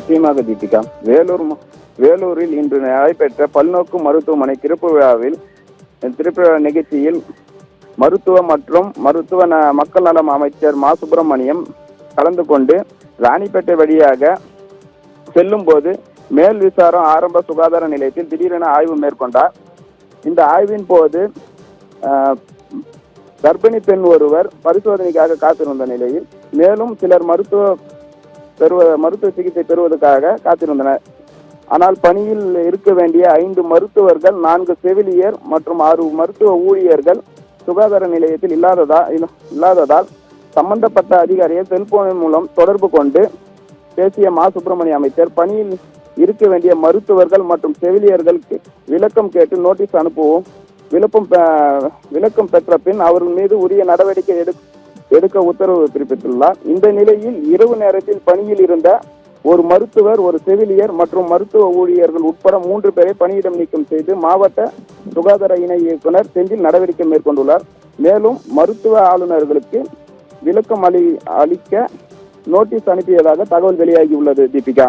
நிச்சயமாக தீபிகா. வேலூரில் இன்று நடைபெற்ற பல்நோக்கு மருத்துவமனை திறப்பு விழா நிகழ்ச்சியில் மருத்துவ மற்றும் மக்கள் நலம் அமைச்சர் மா சுப்பிரமணியம் கலந்து கொண்டு ராணிப்பேட்டை வழியாக செல்லும் போது மேல் விசாரம் ஆரம்ப சுகாதார நிலையத்தில் திடீரென ஆய்வு மேற்கொண்டார். இந்த ஆய்வின் போது கர்ப்பிணி பெண் ஒருவர் பரிசோதனைக்காக காத்திருந்த நிலையில் மேலும் சிலர் மருத்துவ சிகிச்சை பெறுவதற்காக காத்திருந்தனர். ஆனால் பணியில் இருக்க வேண்டிய 5 மருத்துவர்கள், 4 செவிலியர் மற்றும் 6 மருத்துவ ஊழியர்கள் சுகாதார நிலையத்தில் இல்லாததால் சம்பந்தப்பட்ட அதிகாரியை செல்போன் மூலம் தொடர்பு கொண்டு பேசிய மா சுப்பிரமணிய அமைச்சர் பணியில் இருக்க வேண்டிய மருத்துவர்கள் மற்றும் செவிலியர்களுக்கு விளக்கம் கேட்டு நோட்டீஸ் அனுப்பவும் விளக்கம் பெற்ற பின் அவர்கள் மீது உரிய நடவடிக்கை எடுக்க உத்தரவு பிறப்பித்துள்ளார். இந்த நிலையில் இரவு நேரத்தில் பணியில் இருந்த ஒரு மருத்துவர், ஒரு செவிலியர் மற்றும் மருத்துவ ஊழியர்கள் உட்பட 3 பேரை பணியிடம் நீக்கம் செய்து மாவட்ட சுகாதார இணை இயக்குனர் செந்தில் நடவடிக்கை மேற்கொண்டுள்ளார். மேலும் மருத்துவ ஆளுநர்களுக்கு விளக்கம் அளிக்க நோட்டீஸ் அனுப்பியதாக தகவல் வெளியாகியுள்ளது. தீபிகா.